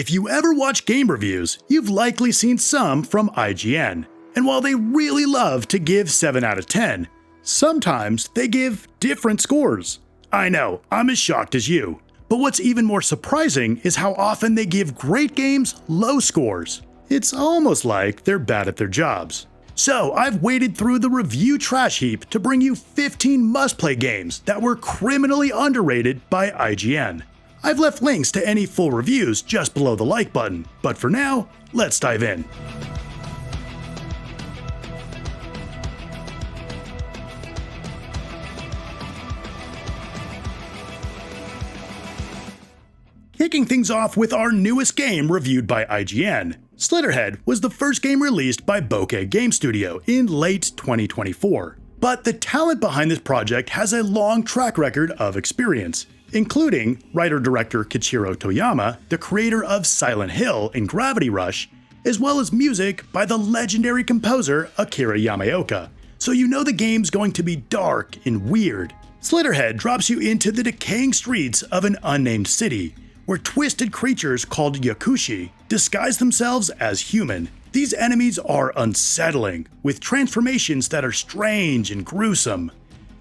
If you ever watch game reviews, you've likely seen some from IGN. And while they really love to give 7 out of 10, sometimes they give different scores. I know, I'm as shocked as you. But what's even more surprising is how often they give great games low scores. It's almost like they're bad at their jobs. So I've waded through the review trash heap to bring you 15 must-play games that were criminally underrated by IGN. I've left links to any full reviews just below the like button, but for now, let's dive in. Kicking things off with our newest game reviewed by IGN. Slitterhead was the first game released by Bokeh Game Studio in late 2024. But the talent behind this project has a long track record of experience, including writer-director Kichiro Toyama, the creator of Silent Hill and Gravity Rush, as well as music by the legendary composer Akira Yamaoka. So you know the game's going to be dark and weird. Slitterhead drops you into the decaying streets of an unnamed city, where twisted creatures called Yakushi disguise themselves as human. These enemies are unsettling, with transformations that are strange and gruesome.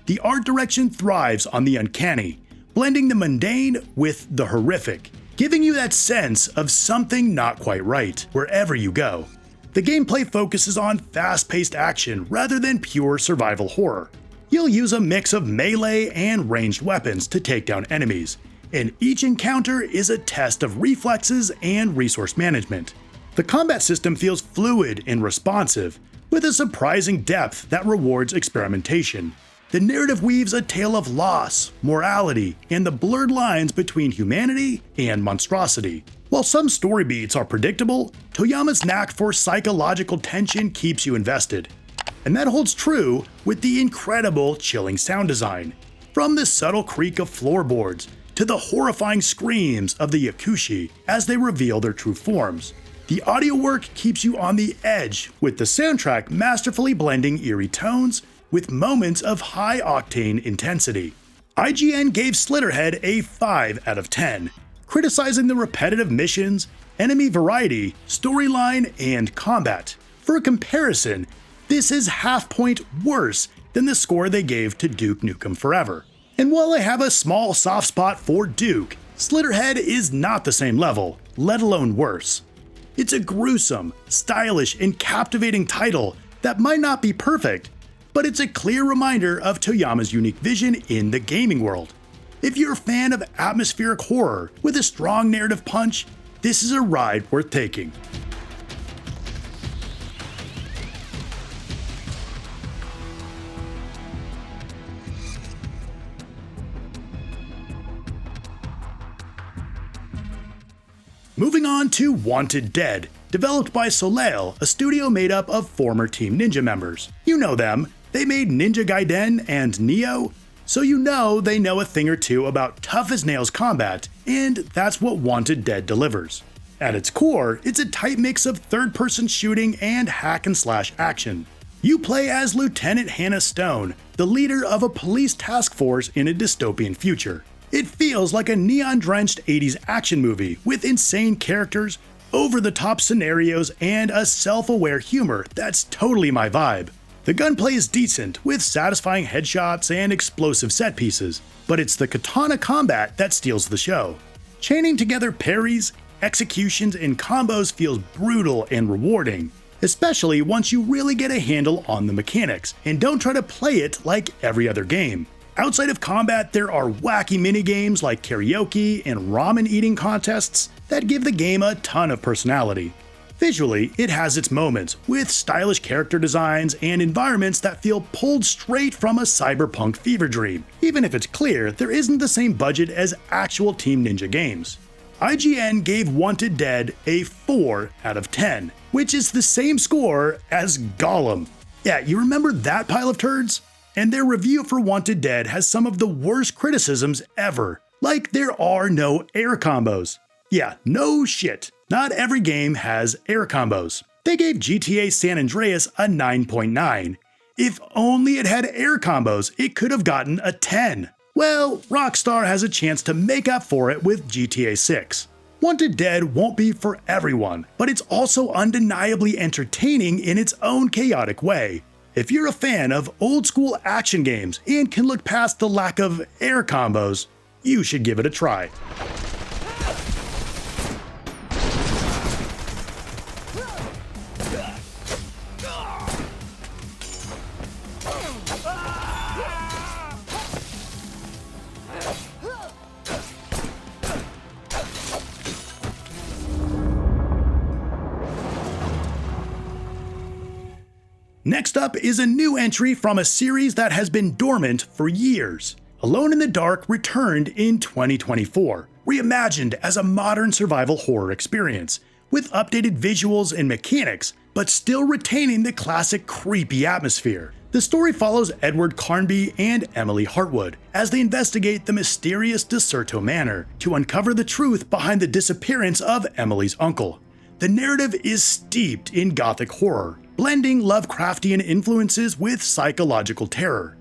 The art direction thrives on the uncanny, blending the mundane with the horrific, giving you that sense of something not quite right wherever you go. The gameplay focuses on fast-paced action rather than pure survival horror. You'll use a mix of melee and ranged weapons to take down enemies, and each encounter is a test of reflexes and resource management. The combat system feels fluid and responsive, with a surprising depth that rewards experimentation. The narrative weaves a tale of loss, morality, and the blurred lines between humanity and monstrosity. While some story beats are predictable, Toyama's knack for psychological tension keeps you invested. And that holds true with the incredible, chilling sound design. From the subtle creak of floorboards to the horrifying screams of the Yakushi as they reveal their true forms. The audio work keeps you on the edge, with the soundtrack masterfully blending eerie tones with moments of high-octane intensity. IGN gave Slitterhead a 5 out of 10, criticizing the repetitive missions, enemy variety, storyline, and combat. For a comparison, this is half-point worse than the score they gave to Duke Nukem Forever. And while I have a small soft spot for Duke, Slitterhead is not the same level, let alone worse. It's a gruesome, stylish, and captivating title that might not be perfect, but it's a clear reminder of Toyama's unique vision in the gaming world. If you're a fan of atmospheric horror with a strong narrative punch, this is a ride worth taking. Moving on to Wanted Dead, developed by Soleil, a studio made up of former Team Ninja members. You know them, they made Ninja Gaiden and Nioh, so you know they know a thing or two about tough-as-nails combat, and that's what Wanted Dead delivers. At its core, it's a tight mix of third-person shooting and hack-and-slash action. You play as Lieutenant Hannah Stone, the leader of a police task force in a dystopian future. It feels like a neon-drenched 80s action movie with insane characters, over-the-top scenarios, and a self-aware humor that's totally my vibe. The gunplay is decent, with satisfying headshots and explosive set pieces, but it's the katana combat that steals the show. Chaining together parries, executions, and combos feels brutal and rewarding, especially once you really get a handle on the mechanics and don't try to play it like every other game. Outside of combat, there are wacky minigames like karaoke and ramen eating contests that give the game a ton of personality. Visually, it has its moments, with stylish character designs and environments that feel pulled straight from a cyberpunk fever dream, even if it's clear there isn't the same budget as actual Team Ninja games. IGN gave Wanted Dead a 4 out of 10, which is the same score as Gollum. Yeah, you remember that pile of turds? And their review for Wanted Dead has some of the worst criticisms ever, like there are no air combos. Yeah, no shit, not every game has air combos. They gave GTA San Andreas a 9.9. If only it had air combos, it could have gotten a 10. Well, Rockstar has a chance to make up for it with GTA 6. Wanted Dead won't be for everyone, but it's also undeniably entertaining in its own chaotic way. If you're a fan of old-school action games and can look past the lack of air combos, you should give it a try. Next up is a new entry from a series that has been dormant for years. Alone in the Dark returned in 2024, reimagined as a modern survival horror experience, with updated visuals and mechanics, but still retaining the classic creepy atmosphere. The story follows Edward Carnby and Emily Hartwood as they investigate the mysterious Deserto Manor to uncover the truth behind the disappearance of Emily's uncle. The narrative is steeped in gothic horror, blending Lovecraftian influences with psychological terror.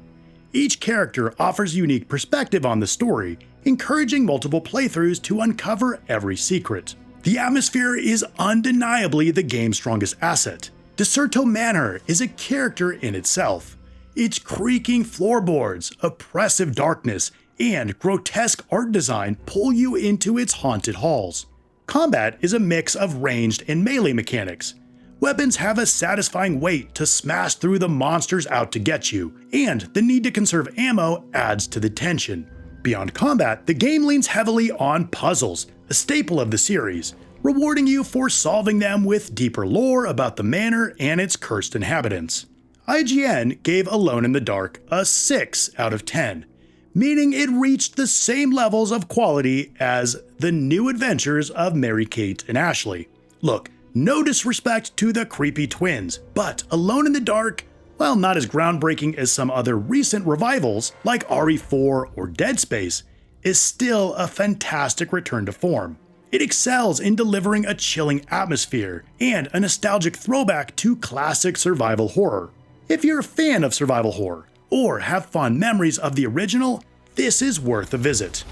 Each character offers a unique perspective on the story, encouraging multiple playthroughs to uncover every secret. The atmosphere is undeniably the game's strongest asset. Deserto Manor is a character in itself. Its creaking floorboards, oppressive darkness, and grotesque art design pull you into its haunted halls. Combat is a mix of ranged and melee mechanics. Weapons have a satisfying weight to smash through the monsters out to get you, and the need to conserve ammo adds to the tension. Beyond combat, the game leans heavily on puzzles, a staple of the series, rewarding you for solving them with deeper lore about the manor and its cursed inhabitants. IGN gave Alone in the Dark a 6 out of 10, meaning it reached the same levels of quality as The New Adventures of Mary-Kate and Ashley. Look, no disrespect to the creepy twins, but Alone in the Dark, while not as groundbreaking as some other recent revivals like RE4 or Dead Space, is still a fantastic return to form. It excels in delivering a chilling atmosphere and a nostalgic throwback to classic survival horror. If you're a fan of survival horror, or have fond memories of the original, this is worth a visit.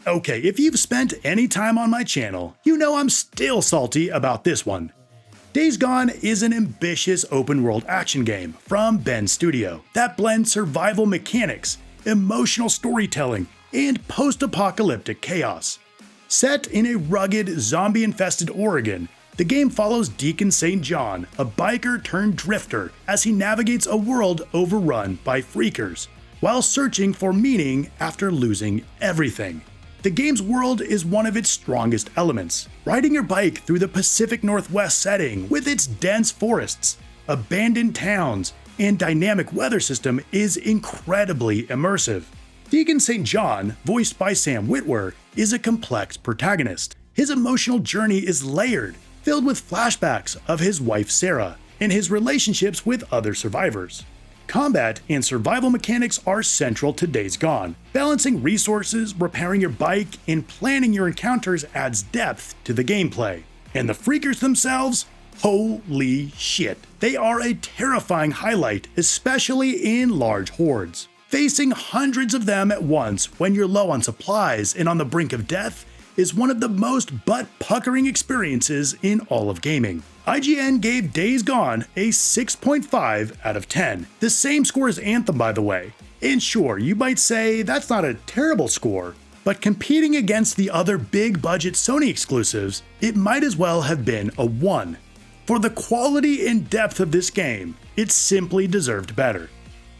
Okay, if you've spent any time on my channel, you know I'm still salty about this one. Days Gone is an ambitious open-world action game from Bend Studio that blends survival mechanics, emotional storytelling, and post-apocalyptic chaos. Set in a rugged, zombie-infested Oregon, the game follows Deacon St. John, a biker-turned-drifter, as he navigates a world overrun by freakers, while searching for meaning after losing everything. The game's world is one of its strongest elements. Riding your bike through the Pacific Northwest setting with its dense forests, abandoned towns, and dynamic weather system is incredibly immersive. Deacon St. John, voiced by Sam Witwer, is a complex protagonist. His emotional journey is layered, filled with flashbacks of his wife Sarah and his relationships with other survivors. Combat and survival mechanics are central to Days Gone. Balancing resources, repairing your bike, and planning your encounters adds depth to the gameplay. And the freakers themselves? Holy shit. They are a terrifying highlight, especially in large hordes. Facing hundreds of them at once when you're low on supplies and on the brink of death is one of the most butt-puckering experiences in all of gaming. IGN gave Days Gone a 6.5 out of 10, the same score as Anthem by the way. And sure, you might say that's not a terrible score, but competing against the other big-budget Sony exclusives, it might as well have been a 1. For the quality and depth of this game, it simply deserved better.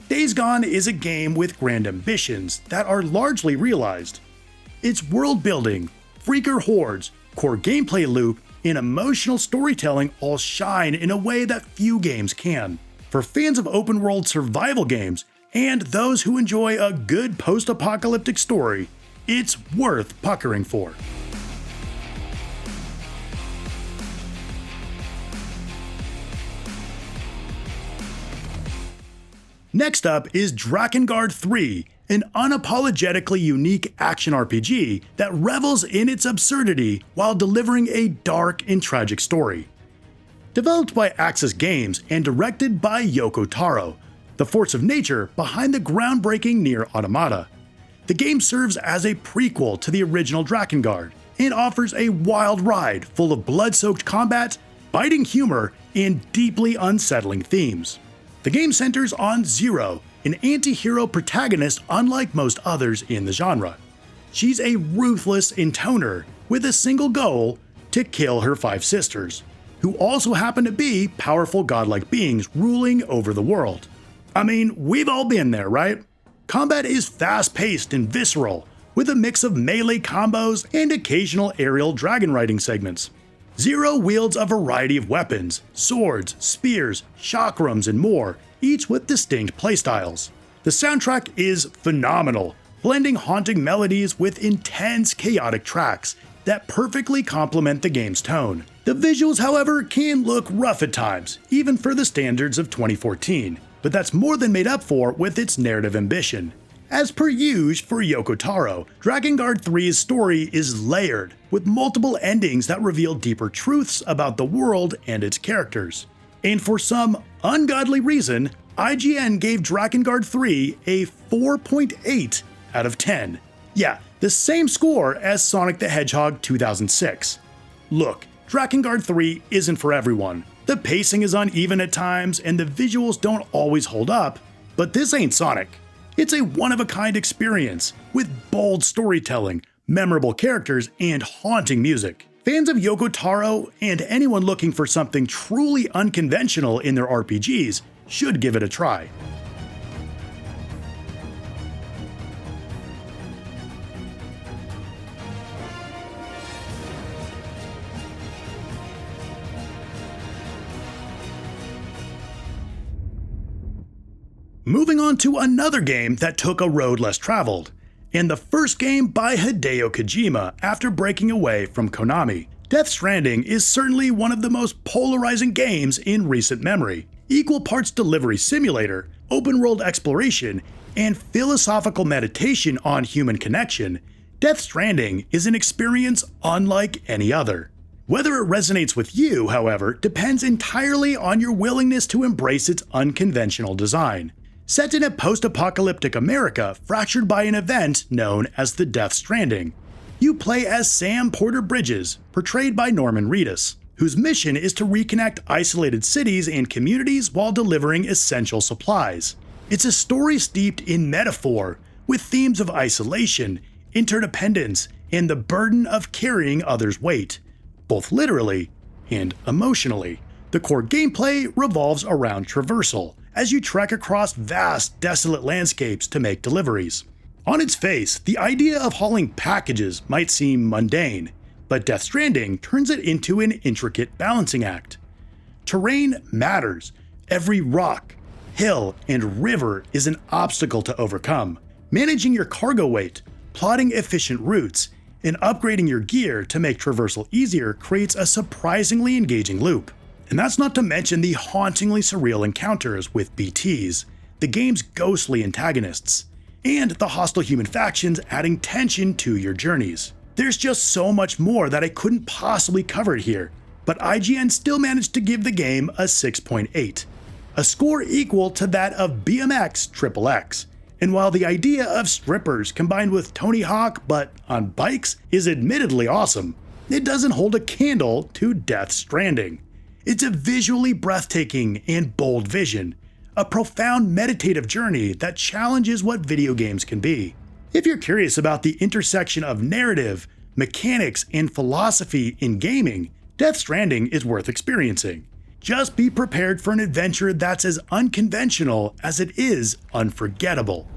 Days Gone is a game with grand ambitions that are largely realized. Its world building, freaker hordes, core gameplay loop, and emotional storytelling all shine in a way that few games can. For fans of open-world survival games, and those who enjoy a good post-apocalyptic story, it's worth puckering for. Next up is Drakengard 3, an unapologetically unique action RPG that revels in its absurdity while delivering a dark and tragic story. Developed by Axis Games and directed by Yoko Taro, the force of nature behind the groundbreaking Nier Automata. The game serves as a prequel to the original Drakengard and offers a wild ride full of blood-soaked combat, biting humor, and deeply unsettling themes. The game centers on Zero, an anti-hero protagonist unlike most others in the genre. She's a ruthless intoner with a single goal: to kill her 5 sisters, who also happen to be powerful godlike beings ruling over the world. I mean, we've all been there, right? Combat is fast-paced and visceral, with a mix of melee combos and occasional aerial dragon riding segments. Zero wields a variety of weapons, swords, spears, chakrams, and more, each with distinct playstyles. The soundtrack is phenomenal, blending haunting melodies with intense, chaotic tracks that perfectly complement the game's tone. The visuals, however, can look rough at times, even for the standards of 2014, but that's more than made up for with its narrative ambition. As per usual for Yoko Taro, Drakengard 3's story is layered, with multiple endings that reveal deeper truths about the world and its characters. And for some ungodly reason, IGN gave Drakengard 3 a 4.8 out of 10. Yeah, the same score as Sonic the Hedgehog 2006. Look, Drakengard 3 isn't for everyone. The pacing is uneven at times and the visuals don't always hold up, but this ain't Sonic. It's a one-of-a-kind experience with bold storytelling, memorable characters, and haunting music. Fans of Yoko Taro and anyone looking for something truly unconventional in their RPGs should give it a try. Moving on to another game that took a road less traveled, and the first game by Hideo Kojima after breaking away from Konami. Death Stranding is certainly one of the most polarizing games in recent memory. Equal parts delivery simulator, open-world exploration, and philosophical meditation on human connection, Death Stranding is an experience unlike any other. Whether it resonates with you, however, depends entirely on your willingness to embrace its unconventional design. Set in a post-apocalyptic America fractured by an event known as the Death Stranding, you play as Sam Porter Bridges, portrayed by Norman Reedus, whose mission is to reconnect isolated cities and communities while delivering essential supplies. It's a story steeped in metaphor, with themes of isolation, interdependence, and the burden of carrying others' weight, both literally and emotionally. The core gameplay revolves around traversal, as you trek across vast, desolate landscapes to make deliveries. On its face, the idea of hauling packages might seem mundane, but Death Stranding turns it into an intricate balancing act. Terrain matters. Every rock, hill, and river is an obstacle to overcome. Managing your cargo weight, plotting efficient routes, and upgrading your gear to make traversal easier creates a surprisingly engaging loop. And that's not to mention the hauntingly surreal encounters with BTs, the game's ghostly antagonists, and the hostile human factions adding tension to your journeys. There's just so much more that I couldn't possibly cover here, but IGN still managed to give the game a 6.8, a score equal to that of BMX XXX. And while the idea of strippers combined with Tony Hawk but on bikes is admittedly awesome, it doesn't hold a candle to Death Stranding. It's a visually breathtaking and bold vision, a profound meditative journey that challenges what video games can be. If you're curious about the intersection of narrative, mechanics, and philosophy in gaming, Death Stranding is worth experiencing. Just be prepared for an adventure that's as unconventional as it is unforgettable.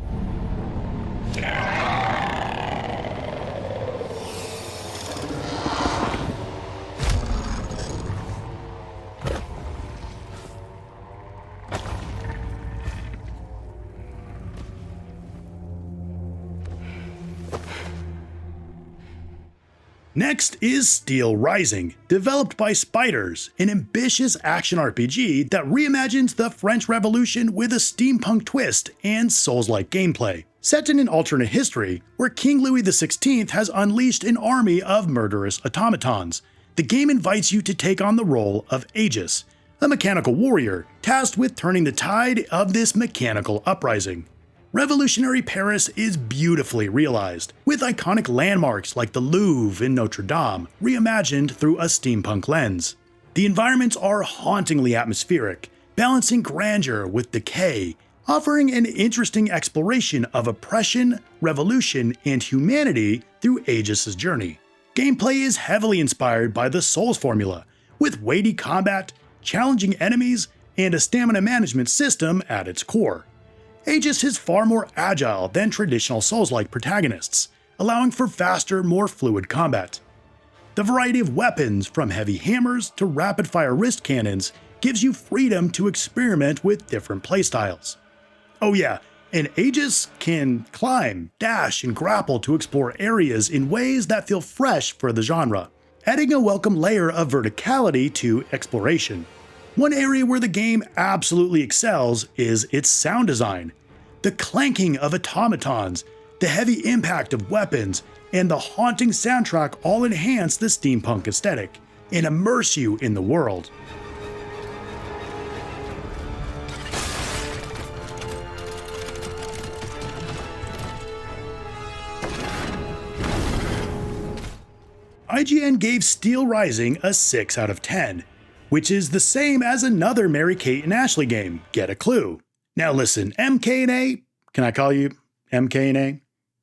Next is Steelrising, developed by Spiders, an ambitious action RPG that reimagines the French Revolution with a steampunk twist and Souls-like gameplay. Set in an alternate history, where King Louis XVI has unleashed an army of murderous automatons, The game invites you to take on the role of Aegis, a mechanical warrior tasked with turning the tide of this mechanical uprising. Revolutionary Paris is beautifully realized, with iconic landmarks like the Louvre and Notre Dame reimagined through a steampunk lens. The environments are hauntingly atmospheric, balancing grandeur with decay, offering an interesting exploration of oppression, revolution, and humanity through Aegis' journey. Gameplay is heavily inspired by the Souls formula, with weighty combat, challenging enemies, and a stamina management system at its core. Aegis is far more agile than traditional Souls-like protagonists, allowing for faster, more fluid combat. The variety of weapons, from heavy hammers to rapid-fire wrist cannons, gives you freedom to experiment with different playstyles. Oh yeah, and Aegis can climb, dash, and grapple to explore areas in ways that feel fresh for the genre, adding a welcome layer of verticality to exploration. One area where the game absolutely excels is its sound design. The clanking of automatons, the heavy impact of weapons, and the haunting soundtrack all enhance the steampunk aesthetic and immerse you in the world. IGN gave Steelrising a 6 out of 10, which is the same as another Mary-Kate and Ashley game, Get a Clue. Now listen, MK&A, can I call you MK&A?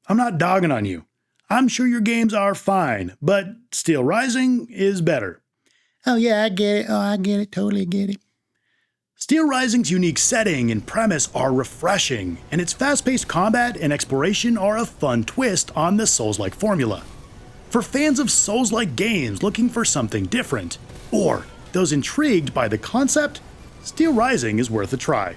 I'm not dogging on you. I'm sure your games are fine, but Steelrising is better. Oh yeah, I get it. Oh, I get it. Totally get it. Steelrising's unique setting and premise are refreshing, and its fast-paced combat and exploration are a fun twist on the Souls-like formula. For fans of Souls-like games looking for something different, or those intrigued by the concept, Steelrising is worth a try.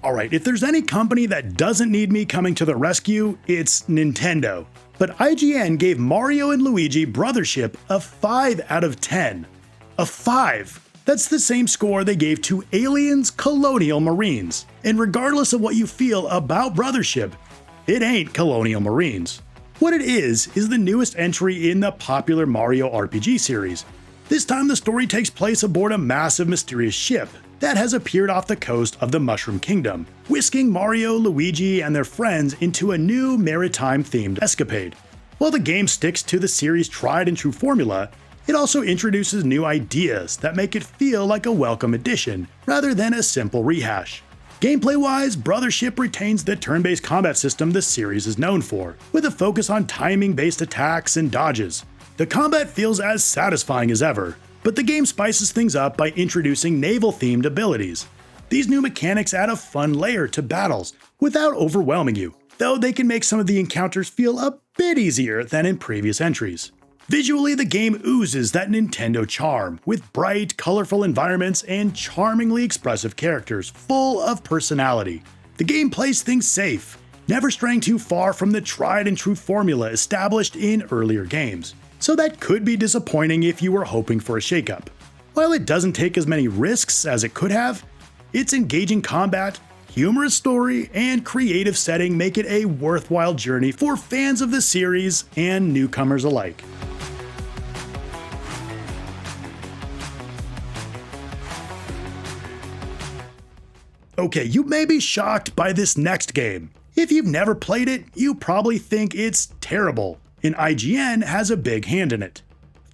Alright, if there's any company that doesn't need me coming to the rescue, it's Nintendo. But IGN gave Mario and Luigi Brothership a 5 out of 10. A 5! That's the same score they gave to Aliens Colonial Marines. And regardless of what you feel about Brothership, it ain't Colonial Marines. What it is the newest entry in the popular Mario RPG series. This time the story takes place aboard a massive mysterious ship that has appeared off the coast of the Mushroom Kingdom, whisking Mario, Luigi, and their friends into a new maritime-themed escapade. While the game sticks to the series' tried-and-true formula, it also introduces new ideas that make it feel like a welcome addition, rather than a simple rehash. Gameplay-wise, Brothership retains the turn-based combat system the series is known for, with a focus on timing-based attacks and dodges. The combat feels as satisfying as ever, but the game spices things up by introducing naval-themed abilities. These new mechanics add a fun layer to battles without overwhelming you, though they can make some of the encounters feel a bit easier than in previous entries. Visually, the game oozes that Nintendo charm, with bright, colorful environments and charmingly expressive characters full of personality. The game plays things safe, never straying too far from the tried-and-true formula established in earlier games. So that could be disappointing if you were hoping for a shakeup. While it doesn't take as many risks as it could have, its engaging combat, humorous story, and creative setting make it a worthwhile journey for fans of the series and newcomers alike. Okay, you may be shocked by this next game. If you've never played it, you probably think it's terrible, and IGN has a big hand in it.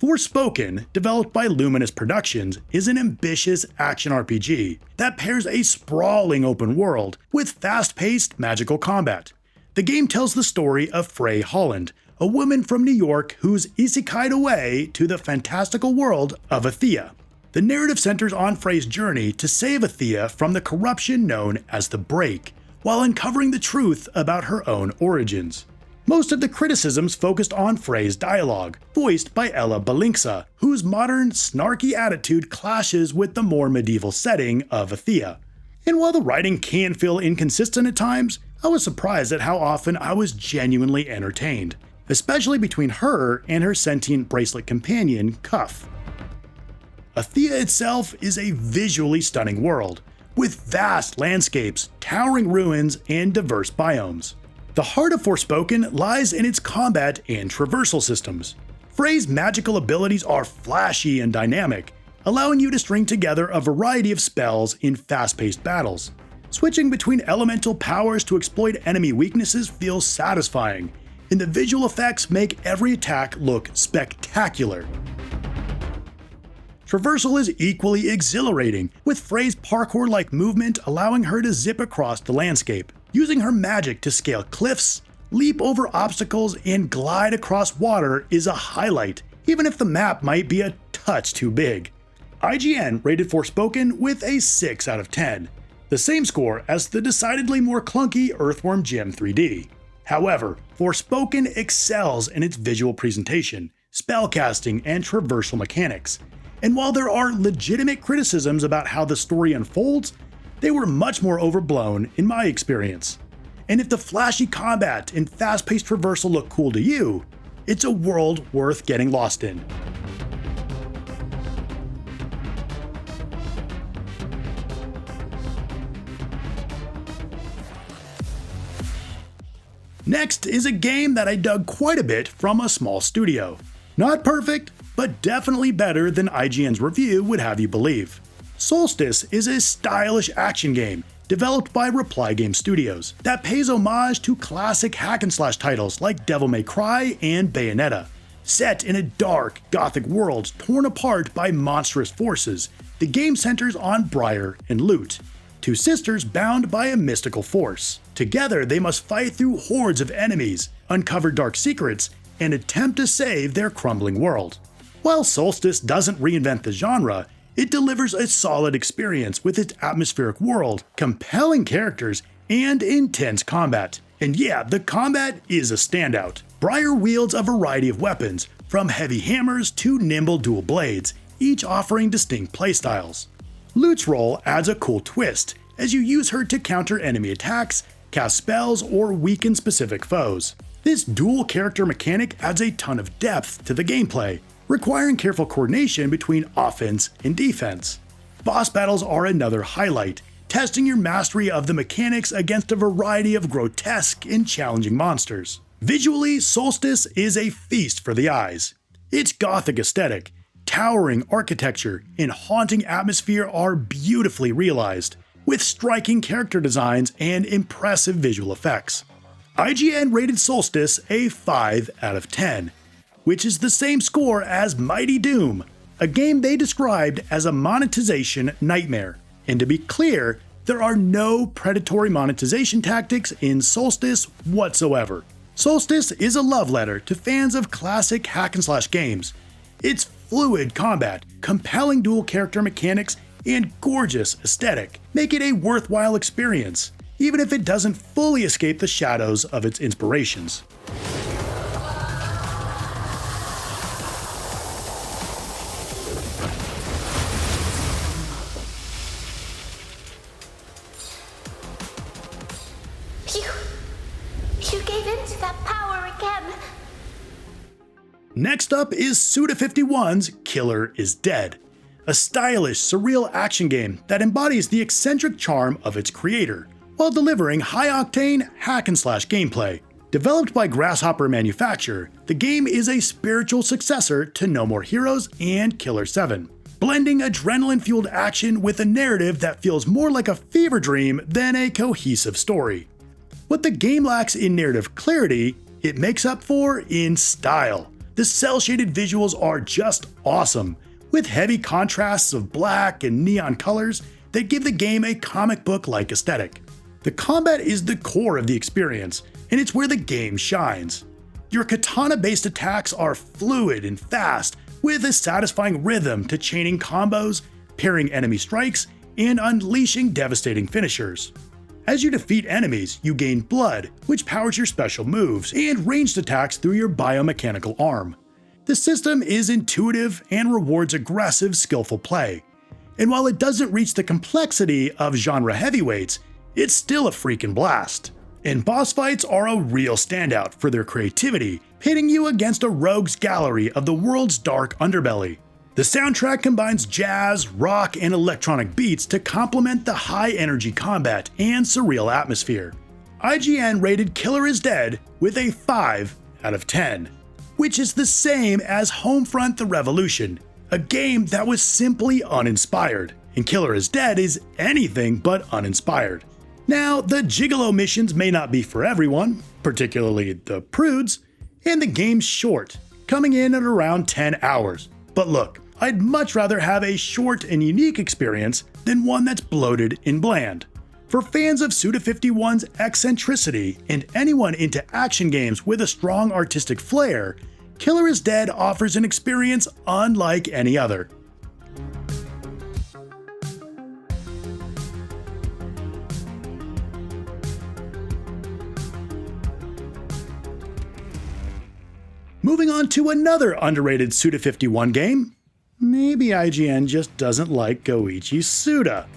Forspoken, developed by Luminous Productions, is an ambitious action RPG that pairs a sprawling open world with fast-paced magical combat. The game tells the story of Frey Holland, a woman from New York who's isekai'd away to the fantastical world of Athea. The narrative centers on Frey's journey to save Athea from the corruption known as the Break, while uncovering the truth about her own origins. Most of the criticisms focused on Frey's dialogue, voiced by Ella Balinksa, whose modern, snarky attitude clashes with the more medieval setting of Athea. And while the writing can feel inconsistent at times, I was surprised at how often I was genuinely entertained, especially between her and her sentient bracelet companion, Cuff. Athea itself is a visually stunning world, with vast landscapes, towering ruins, and diverse biomes. The heart of Forspoken lies in its combat and traversal systems. Frey's magical abilities are flashy and dynamic, allowing you to string together a variety of spells in fast-paced battles. Switching between elemental powers to exploit enemy weaknesses feels satisfying, and the visual effects make every attack look spectacular. Traversal is equally exhilarating, with Frey's parkour-like movement allowing her to zip across the landscape. Using her magic to scale cliffs, leap over obstacles, and glide across water is a highlight, even if the map might be a touch too big. IGN rated Forspoken with a 6 out of 10, the same score as the decidedly more clunky Earthworm Jim 3D. However, Forspoken excels in its visual presentation, spellcasting, and traversal mechanics. And while there are legitimate criticisms about how the story unfolds, they were much more overblown in my experience. And if the flashy combat and fast-paced traversal look cool to you, it's a world worth getting lost in. Next is a game that I dug quite a bit from a small studio. Not perfect, but definitely better than IGN's review would have you believe. Soulstice is a stylish action game developed by Reply Game Studios that pays homage to classic hack-and-slash titles like Devil May Cry and Bayonetta. Set in a dark, gothic world torn apart by monstrous forces, the game centers on Briar and Lute, two sisters bound by a mystical force. Together, they must fight through hordes of enemies, uncover dark secrets, and attempt to save their crumbling world. While Soulstice doesn't reinvent the genre, it delivers a solid experience with its atmospheric world, compelling characters, and intense combat. And yeah, the combat is a standout. Briar wields a variety of weapons, from heavy hammers to nimble dual blades, each offering distinct playstyles. Lute's role adds a cool twist, as you use her to counter enemy attacks, cast spells, or weaken specific foes. This dual character mechanic adds a ton of depth to the gameplay, requiring careful coordination between offense and defense. Boss battles are another highlight, testing your mastery of the mechanics against a variety of grotesque and challenging monsters. Visually, Soulstice is a feast for the eyes. Its gothic aesthetic, towering architecture, and haunting atmosphere are beautifully realized, with striking character designs and impressive visual effects. IGN rated Soulstice a 5 out of 10, which is the same score as Mighty Doom, a game they described as a monetization nightmare. And to be clear, there are no predatory monetization tactics in Soulstice whatsoever. Soulstice is a love letter to fans of classic hack-and-slash games. Its fluid combat, compelling dual character mechanics, and gorgeous aesthetic make it a worthwhile experience, even if it doesn't fully escape the shadows of its inspirations. You gave in to that power again. Next up is Suda51's Killer is Dead, a stylish, surreal action game that embodies the eccentric charm of its creator, while delivering high-octane hack-and-slash gameplay. Developed by Grasshopper Manufacture, the game is a spiritual successor to No More Heroes and Killer 7, blending adrenaline-fueled action with a narrative that feels more like a fever dream than a cohesive story. What the game lacks in narrative clarity, it makes up for in style. The cel-shaded visuals are just awesome, with heavy contrasts of black and neon colors that give the game a comic book-like aesthetic. The combat is the core of the experience, and it's where the game shines. Your katana-based attacks are fluid and fast, with a satisfying rhythm to chaining combos, parrying enemy strikes, and unleashing devastating finishers. As you defeat enemies, you gain blood, which powers your special moves, and ranged attacks through your biomechanical arm. The system is intuitive and rewards aggressive, skillful play. And while it doesn't reach the complexity of genre heavyweights, it's still a freaking blast. And boss fights are a real standout for their creativity, pitting you against a rogue's gallery of the world's dark underbelly. The The soundtrack combines jazz, rock, and electronic beats to complement the high-energy combat and surreal atmosphere. IGN rated Killer is Dead with a 5 out of 10, which is the same as Homefront: The Revolution, a game that was simply uninspired, and Killer is Dead is anything but uninspired. Now, the Gigolo missions may not be for everyone, particularly the prudes, and the game's short, coming in at around 10 hours. But look, I'd much rather have a short and unique experience than one that's bloated and bland. For fans of Suda51's eccentricity and anyone into action games with a strong artistic flair, Killer is Dead offers an experience unlike any other. Moving on to another underrated Suda51 game. Maybe IGN just doesn't like Goichi Suda.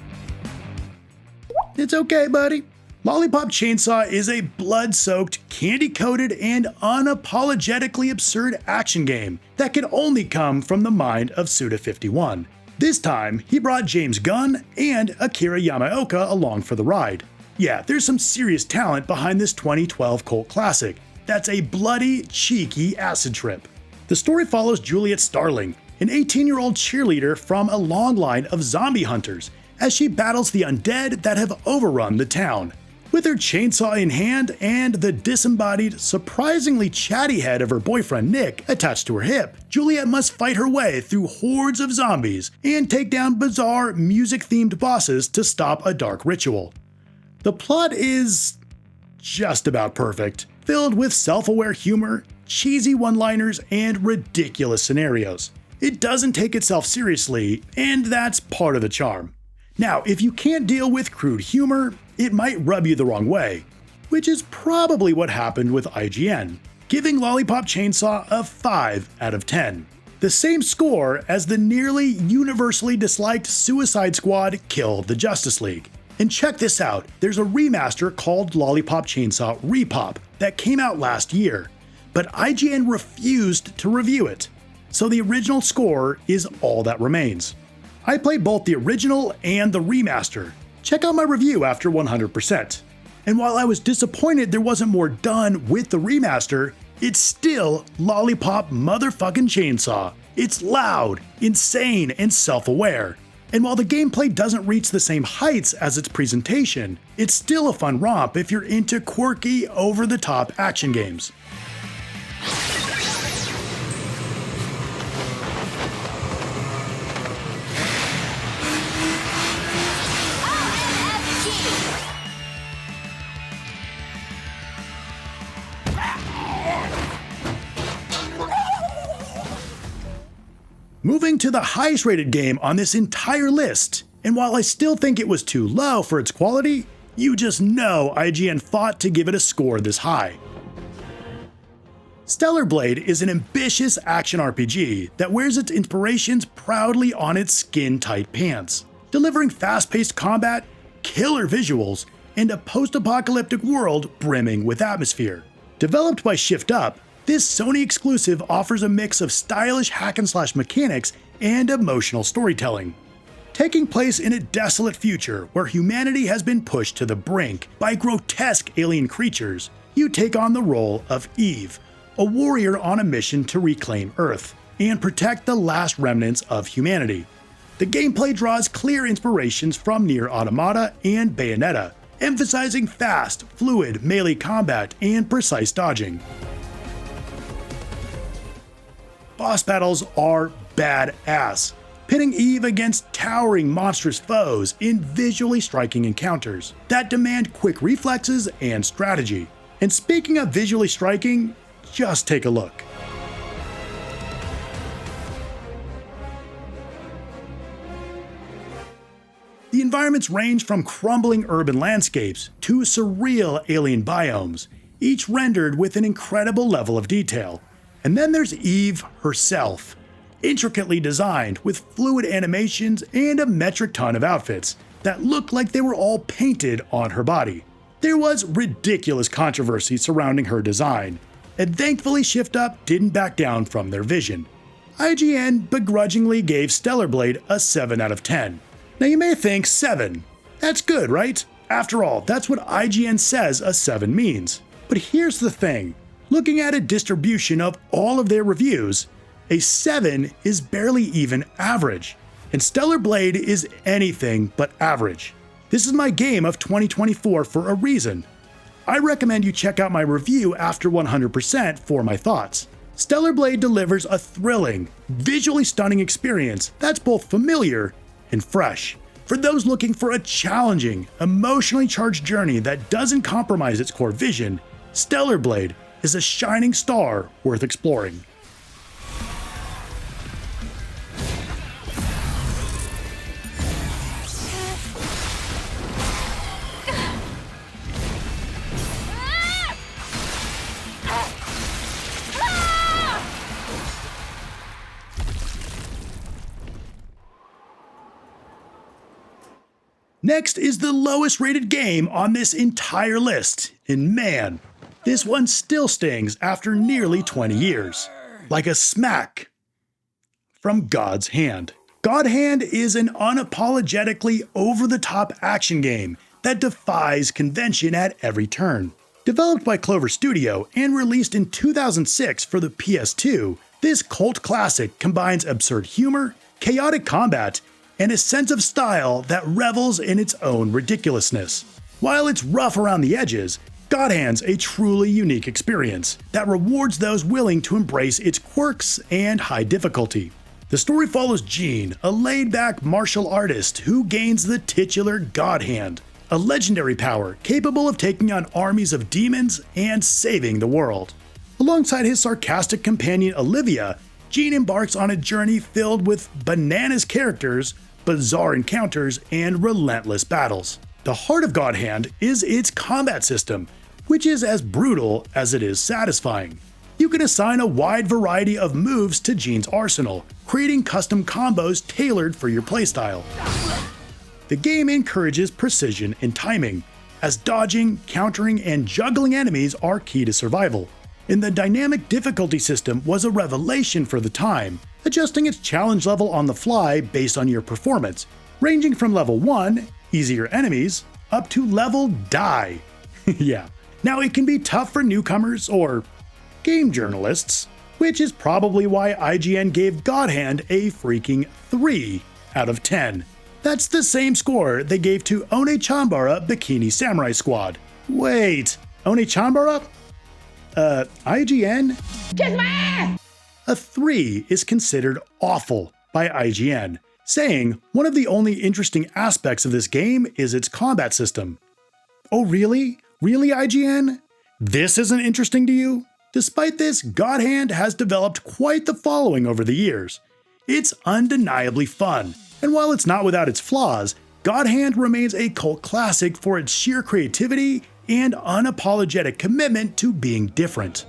It's okay, buddy. Lollipop Chainsaw is a blood-soaked, candy-coated, and unapologetically absurd action game that could only come from the mind of Suda51. This time, he brought James Gunn and Akira Yamaoka along for the ride. Yeah, there's some serious talent behind this 2012 cult classic. That's a bloody, cheeky acid trip. The story follows Juliet Starling, an 18-year-old cheerleader from a long line of zombie hunters, as she battles the undead that have overrun the town. With her chainsaw in hand and the disembodied, surprisingly chatty head of her boyfriend Nick attached to her hip, Juliet must fight her way through hordes of zombies and take down bizarre, music-themed bosses to stop a dark ritual. The plot is just about perfect, filled with self-aware humor, cheesy one-liners, and ridiculous scenarios. It doesn't take itself seriously, and that's part of the charm. Now, if you can't deal with crude humor, it might rub you the wrong way, which is probably what happened with IGN, giving Lollipop Chainsaw a 5 out of 10. The same score as the nearly universally disliked Suicide Squad Kill the Justice League. And check this out, there's a remaster called Lollipop Chainsaw Repop that came out last year, but IGN refused to review it. So the original score is all that remains. I played both the original and the remaster. Check out my review after 100%. And while I was disappointed there wasn't more done with the remaster, it's still Lollipop motherfucking Chainsaw. It's loud, insane, and self-aware. And while the gameplay doesn't reach the same heights as its presentation, it's still a fun romp if you're into quirky, over-the-top action games. Moving to the highest rated game on this entire list, and while I still think it was too low for its quality, you just know IGN fought to give it a score this high. Stellar Blade is an ambitious action RPG that wears its inspirations proudly on its skin-tight pants, delivering fast-paced combat, killer visuals, and a post-apocalyptic world brimming with atmosphere. Developed by Shift Up, this Sony exclusive offers a mix of stylish hack-and-slash mechanics and emotional storytelling. Taking place in a desolate future where humanity has been pushed to the brink by grotesque alien creatures, you take on the role of Eve, a warrior on a mission to reclaim Earth and protect the last remnants of humanity. The gameplay draws clear inspirations from Nier Automata and Bayonetta, emphasizing fast, fluid melee combat and precise dodging. Boss battles are badass, pitting Eve against towering monstrous foes in visually striking encounters that demand quick reflexes and strategy. And speaking of visually striking, just take a look. The environments range from crumbling urban landscapes to surreal alien biomes, each rendered with an incredible level of detail. And then there's Eve herself, intricately designed with fluid animations and a metric ton of outfits that look like they were all painted on her body. There was ridiculous controversy surrounding her design, and thankfully Shift Up didn't back down from their vision. IGN begrudgingly gave Stellar Blade a 7 out of 10. Now you may think 7. That's good, right? After all, that's what IGN says a 7 means. But here's the thing. Looking at a distribution of all of their reviews, a 7 is barely even average. And Stellar Blade is anything but average. This is my game of 2024 for a reason. I recommend you check out my review after 100% for my thoughts. Stellar Blade delivers a thrilling, visually stunning experience that's both familiar and fresh. For those looking for a challenging, emotionally charged journey that doesn't compromise its core vision, Stellar Blade is a shining star worth exploring. Next is the lowest rated game on this entire list, and man, this one still stings after nearly 20 years. Like a smack from God's Hand. God Hand is an unapologetically over-the-top action game that defies convention at every turn. Developed by Clover Studio and released in 2006 for the PS2, this cult classic combines absurd humor, chaotic combat, and a sense of style that revels in its own ridiculousness. While it's rough around the edges, God Hand's a truly unique experience that rewards those willing to embrace its quirks and high difficulty. The story follows Gene, a laid-back martial artist who gains the titular God Hand, a legendary power capable of taking on armies of demons and saving the world. Alongside his sarcastic companion Olivia, Gene embarks on a journey filled with bananas characters, bizarre encounters, and relentless battles. The heart of God Hand is its combat system, which is as brutal as it is satisfying. You can assign a wide variety of moves to Gene's arsenal, creating custom combos tailored for your playstyle. The game encourages precision and timing, as dodging, countering, and juggling enemies are key to survival. And the dynamic difficulty system was a revelation for the time, adjusting its challenge level on the fly based on your performance, ranging from level 1, easier enemies, up to level die. Yeah. Now it can be tough for newcomers or game journalists, which is probably why IGN gave God Hand a freaking 3 out of 10. That's the same score they gave to One-Chanbara Bikini Samurai Squad. Wait, One-Chanbara? IGN? Kiss my ass! A 3 is considered awful by IGN, saying one of the only interesting aspects of this game is its combat system. Oh really? Really, IGN? This isn't interesting to you? Despite this, God Hand has developed quite the following over the years. It's undeniably fun, and while it's not without its flaws, God Hand remains a cult classic for its sheer creativity and unapologetic commitment to being different.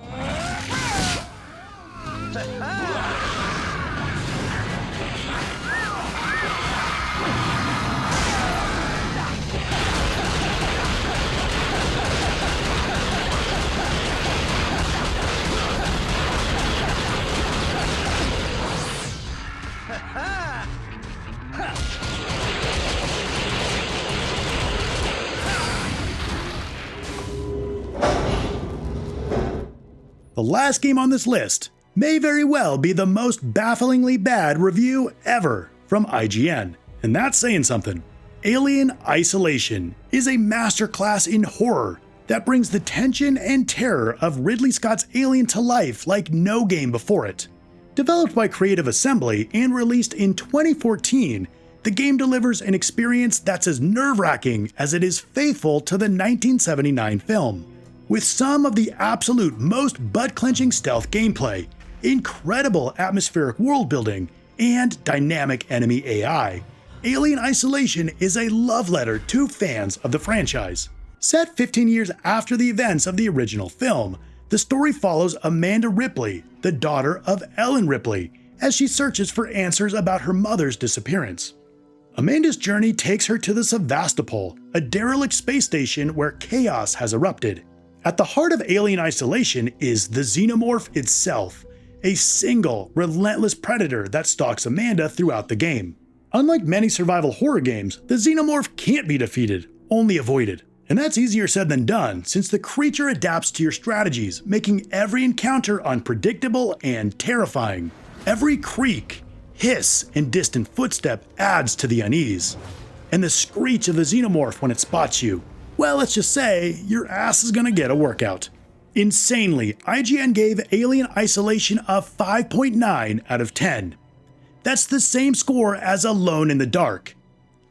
The last game on this list may very well be the most bafflingly bad review ever from IGN, and that's saying something. Alien Isolation is a masterclass in horror that brings the tension and terror of Ridley Scott's Alien to life like no game before it. Developed by Creative Assembly and released in 2014, the game delivers an experience that's as nerve-wracking as it is faithful to the 1979 film. With some of the absolute most butt-clenching stealth gameplay, incredible atmospheric world building, and dynamic enemy AI, Alien Isolation is a love letter to fans of the franchise. Set 15 years after the events of the original film, the story follows Amanda Ripley, the daughter of Ellen Ripley, as she searches for answers about her mother's disappearance. Amanda's journey takes her to the Sevastopol, a derelict space station where chaos has erupted. At the heart of Alien Isolation is the xenomorph itself, a single, relentless predator that stalks Amanda throughout the game. Unlike many survival horror games, the xenomorph can't be defeated, only avoided. And that's easier said than done, since the creature adapts to your strategies, making every encounter unpredictable and terrifying. Every creak, hiss, and distant footstep adds to the unease. And the screech of the xenomorph when it spots you, well, let's just say, your ass is gonna get a workout. Insanely, IGN gave Alien Isolation a 5.9 out of 10. That's the same score as Alone in the Dark.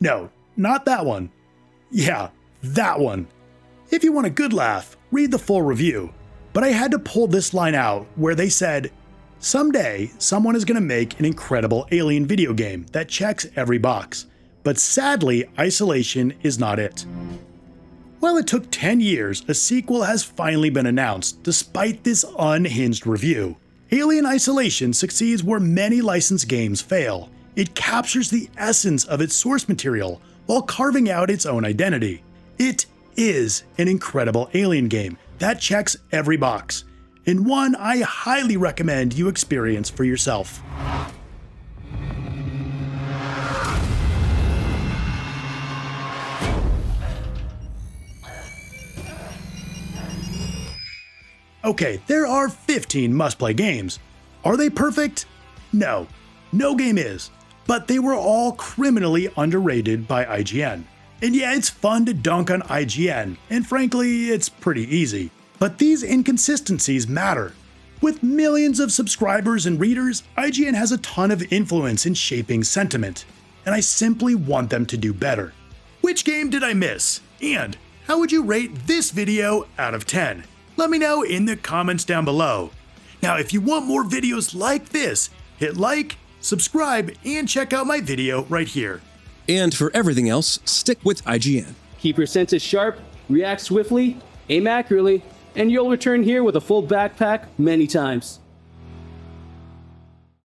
No, not that one. Yeah, that one. If you want a good laugh, read the full review. But I had to pull this line out where they said, someday someone is going to make an incredible Alien video game that checks every box. But sadly, Isolation is not it. While it took 10 years, a sequel has finally been announced, despite this unhinged review. Alien Isolation succeeds where many licensed games fail. It captures the essence of its source material while carving out its own identity. It is an incredible Alien game that checks every box, and one I highly recommend you experience for yourself. Okay, there are 15 must-play games. Are they perfect? No. No game is. But they were all criminally underrated by IGN. And yeah, it's fun to dunk on IGN, and frankly, it's pretty easy. But these inconsistencies matter. With millions of subscribers and readers, IGN has a ton of influence in shaping sentiment, and I simply want them to do better. Which game did I miss? And how would you rate this video out of 10? Let me know in the comments down below. Now, if you want more videos like this, hit like, subscribe, and check out my video right here. And for everything else, stick with IGN. Keep your senses sharp, react swiftly, aim accurately, and you'll return here with a full backpack many times.